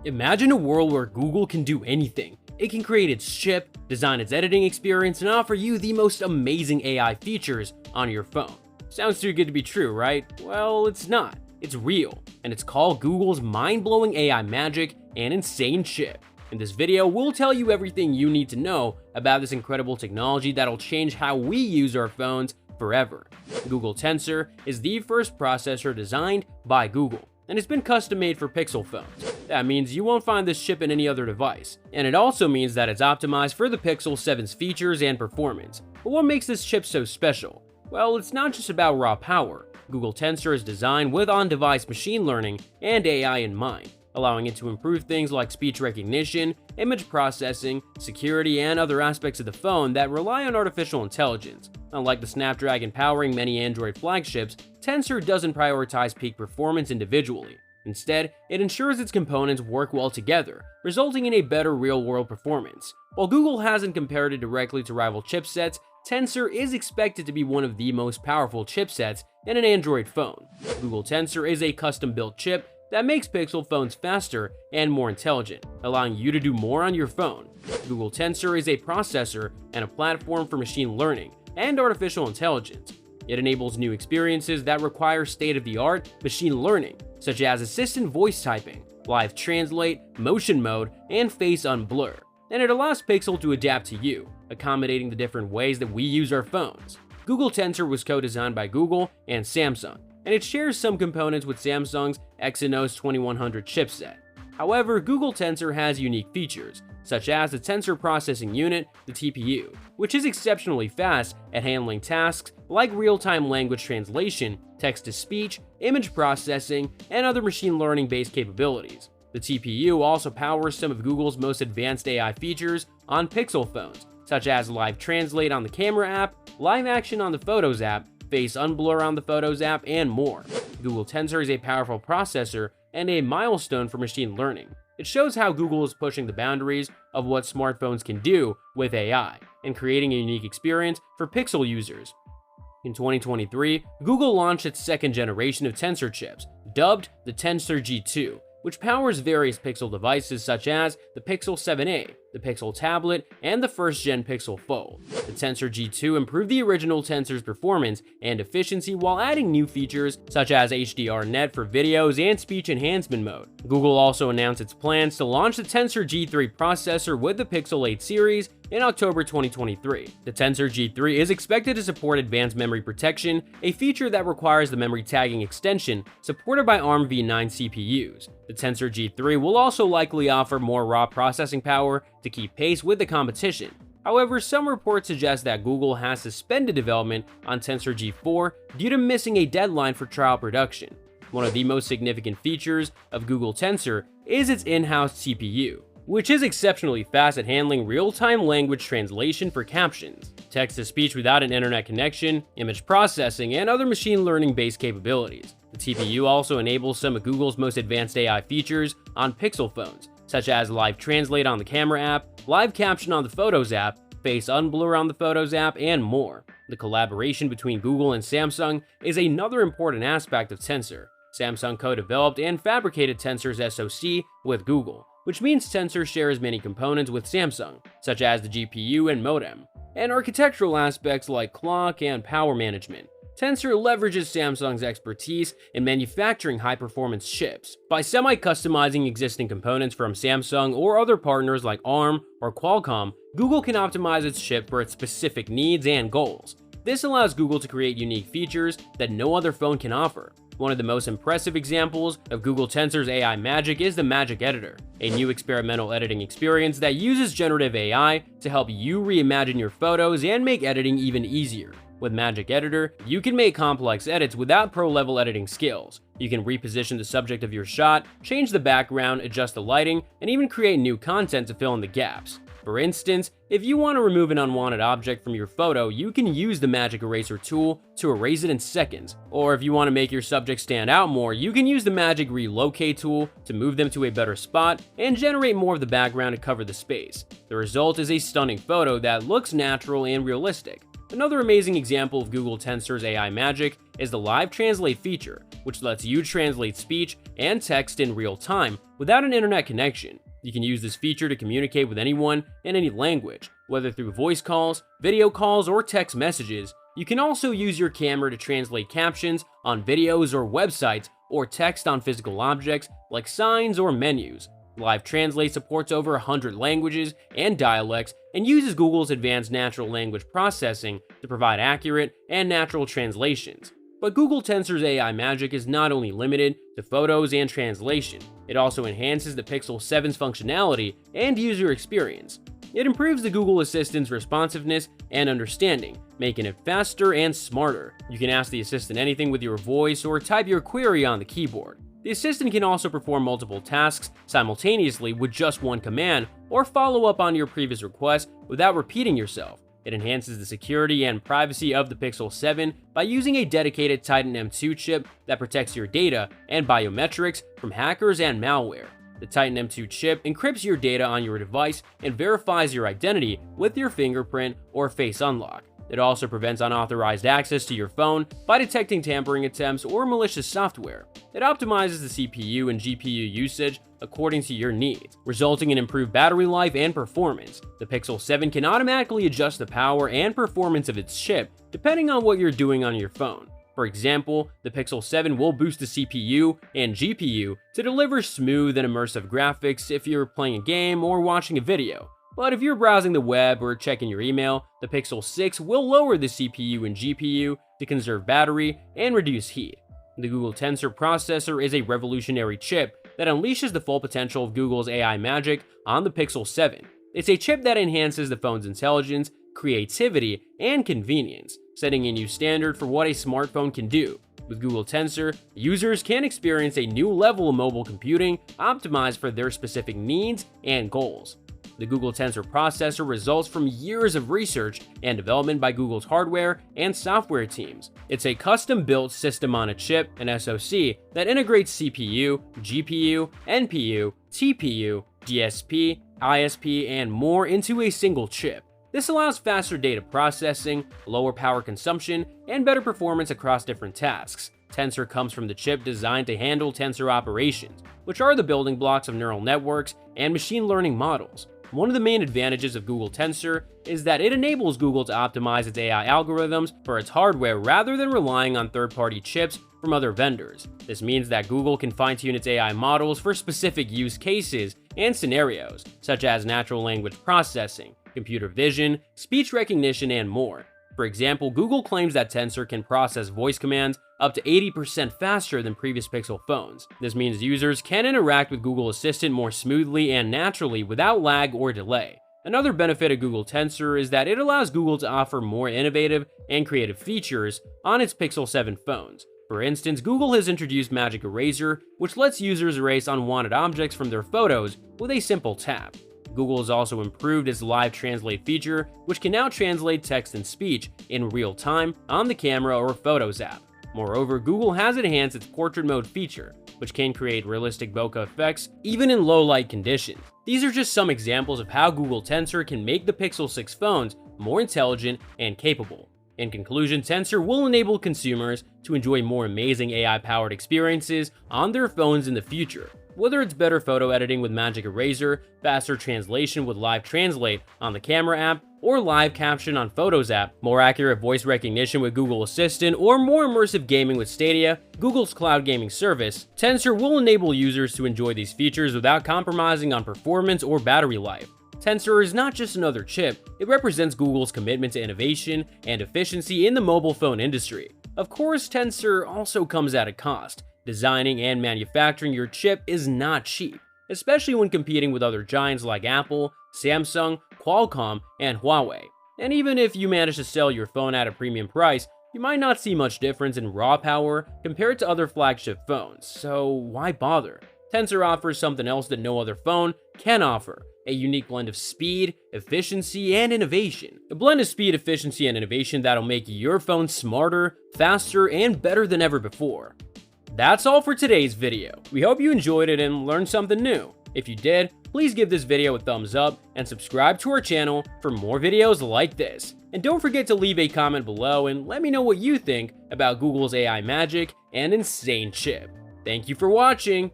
Imagine a world where Google can do anything. It can create its chip, design its editing experience, and offer you the most amazing AI features on your phone. Sounds too good to be true, right? Well, it's not. It's real, and it's called Google's mind-blowing AI magic and insane chip. In this video, we'll tell you everything you need to know about this incredible technology that'll change how we use our phones forever. Google Tensor is the first processor designed by Google, and it's been custom-made for Pixel phones. That means you won't find this chip in any other device, and it also means that it's optimized for the Pixel 7's features and performance. But what makes this chip so special? Well, it's not just about raw power. Google Tensor is designed with on-device machine learning and AI in mind, allowing it to improve things like speech recognition, image processing, security, and other aspects of the phone that rely on artificial intelligence. Unlike the Snapdragon powering many Android flagships, Tensor doesn't prioritize peak performance individually. Instead, it ensures its components work well together, resulting in a better real-world performance. While Google hasn't compared it directly to rival chipsets, Tensor is expected to be one of the most powerful chipsets in an Android phone. Google Tensor is a custom-built chip that makes Pixel phones faster and more intelligent, allowing you to do more on your phone. Google Tensor is a processor and a platform for machine learning and artificial intelligence. It enables new experiences that require state-of-the-art machine learning, such as assistant voice typing, live translate, motion mode, and face unblur. And it allows Pixel to adapt to you, accommodating the different ways that we use our phones. Google Tensor was co-designed by Google and Samsung, and it shares some components with Samsung's Exynos 2100 chipset. However, Google Tensor has unique features, such as the Tensor Processing Unit, the TPU, which is exceptionally fast at handling tasks like real-time language translation, text-to-speech, image processing, and other machine learning-based capabilities. The TPU also powers some of Google's most advanced AI features on Pixel phones, such as Live Translate on the Camera app, Live Action on the Photos app, Face Unblur on the Photos app, and more. Google Tensor is a powerful processor and a milestone for machine learning. It shows how Google is pushing the boundaries of what smartphones can do with AI and creating a unique experience for Pixel users. In 2023, Google launched its second generation of Tensor chips, dubbed the Tensor G2, which powers various Pixel devices such as the Pixel 7a, the Pixel tablet, and the first-gen Pixel Fold. The Tensor G2 improved the original Tensor's performance and efficiency while adding new features such as HDR-net for videos and speech enhancement mode. Google also announced its plans to launch the Tensor G3 processor with the Pixel 8 series in October 2023. The Tensor G3 is expected to support advanced memory protection, a feature that requires the memory tagging extension supported by ARM v9 CPUs. The Tensor G3 will also likely offer more raw processing power to keep pace with the competition. However, some reports suggest that Google has suspended development on Tensor G4 due to missing a deadline for trial production. One of the most significant features of Google Tensor is its in-house CPU, which is exceptionally fast at handling real-time language translation for captions, text-to-speech without an internet connection, image processing, and other machine learning-based capabilities. The TPU also enables some of Google's most advanced AI features on Pixel phones, such as Live Translate on the Camera app, Live Caption on the Photos app, Face Unblur on the Photos app, and more. The collaboration between Google and Samsung is another important aspect of Tensor. Samsung co-developed and fabricated Tensor's SoC with Google, which means Tensor shares many components with Samsung, such as the GPU and modem, and architectural aspects like clock and power management. Tensor leverages Samsung's expertise in manufacturing high-performance chips. By semi-customizing existing components from Samsung or other partners like ARM or Qualcomm, Google can optimize its chip for its specific needs and goals. This allows Google to create unique features that no other phone can offer. One of the most impressive examples of Google Tensor's AI magic is the Magic Editor, a new experimental editing experience that uses generative AI to help you reimagine your photos and make editing even easier. With Magic Editor, you can make complex edits without pro-level editing skills. You can reposition the subject of your shot, change the background, adjust the lighting, and even create new content to fill in the gaps. For instance, if you want to remove an unwanted object from your photo, you can use the Magic Eraser tool to erase it in seconds. Or if you want to make your subject stand out more, you can use the Magic Relocate tool to move them to a better spot and generate more of the background to cover the space. The result is a stunning photo that looks natural and realistic. Another amazing example of Google Tensor's AI magic is the live translate feature, which lets you translate speech and text in real time without an internet connection. You can use this feature to communicate with anyone in any language, whether through voice calls, video calls, or text messages. You can also use your camera to translate captions on videos or websites, or text on physical objects like signs or menus. Live Translate supports over 100 languages and dialects and uses Google's advanced natural language processing to provide accurate and natural translations. But Google Tensor's AI magic is not only limited to photos and translation, it also enhances the Pixel 7's functionality and user experience. It improves the Google Assistant's responsiveness and understanding, making it faster and smarter. You can ask the Assistant anything with your voice or type your query on the keyboard. The Assistant can also perform multiple tasks simultaneously with just one command, or follow up on your previous request without repeating yourself. It enhances the security and privacy of the Pixel 7 by using a dedicated Titan M2 chip that protects your data and biometrics from hackers and malware. The Titan M2 chip encrypts your data on your device and verifies your identity with your fingerprint or face unlock. It also prevents unauthorized access to your phone by detecting tampering attempts or malicious software. It optimizes the CPU and GPU usage according to your needs, resulting in improved battery life and performance. The Pixel 7 can automatically adjust the power and performance of its chip depending on what you're doing on your phone. For example, the Pixel 7 will boost the CPU and GPU to deliver smooth and immersive graphics if you're playing a game or watching a video. But if you're browsing the web or checking your email, the Pixel 6 will lower the CPU and GPU to conserve battery and reduce heat. The Google Tensor processor is a revolutionary chip that unleashes the full potential of Google's AI magic on the Pixel 7. It's a chip that enhances the phone's intelligence, creativity, and convenience, setting a new standard for what a smartphone can do. With Google Tensor, users can experience a new level of mobile computing optimized for their specific needs and goals. The Google Tensor processor results from years of research and development by Google's hardware and software teams. It's a custom-built system-on-a-chip, an SoC, that integrates CPU, GPU, NPU, TPU, DSP, ISP, and more into a single chip. This allows faster data processing, lower power consumption, and better performance across different tasks. Tensor comes from the chip designed to handle tensor operations, which are the building blocks of neural networks and machine learning models. One of the main advantages of Google Tensor is that it enables Google to optimize its AI algorithms for its hardware rather than relying on third-party chips from other vendors. This means that Google can fine-tune its AI models for specific use cases and scenarios, such as natural language processing, computer vision, speech recognition, and more. For example, Google claims that Tensor can process voice commands up to 80% faster than previous Pixel phones. This means users can interact with Google Assistant more smoothly and naturally without lag or delay. Another benefit of Google Tensor is that it allows Google to offer more innovative and creative features on its Pixel 7 phones. For instance, Google has introduced Magic Eraser, which lets users erase unwanted objects from their photos with a simple tap. Google has also improved its live translate feature, which can now translate text and speech in real time on the camera or Photos app. Moreover, Google has enhanced its portrait mode feature, which can create realistic bokeh effects even in low light conditions. These are just some examples of how Google Tensor can make the Pixel 6 phones more intelligent and capable. In conclusion, Tensor will enable consumers to enjoy more amazing AI-powered experiences on their phones in the future. Whether it's better photo editing with Magic Eraser, faster translation with Live Translate on the camera app, or live caption on Photos app, more accurate voice recognition with Google Assistant, or more immersive gaming with Stadia, Google's cloud gaming service, Tensor will enable users to enjoy these features without compromising on performance or battery life. Tensor is not just another chip, it represents Google's commitment to innovation and efficiency in the mobile phone industry. Of course, Tensor also comes at a cost. Designing and manufacturing your chip is not cheap, especially when competing with other giants like Apple, Samsung, Qualcomm, and Huawei. And even if you manage to sell your phone at a premium price, you might not see much difference in raw power compared to other flagship phones, so why bother? Tensor offers something else that no other phone can offer: a unique blend of speed, efficiency, and innovation. A blend of speed, efficiency, and innovation that'll make your phone smarter, faster, and better than ever before. That's all for today's video. We hope you enjoyed it and learned something new. If you did, please give this video a thumbs up and subscribe to our channel for more videos like this. And don't forget to leave a comment below and let me know what you think about Google's AI magic and insane chip. Thank you for watching,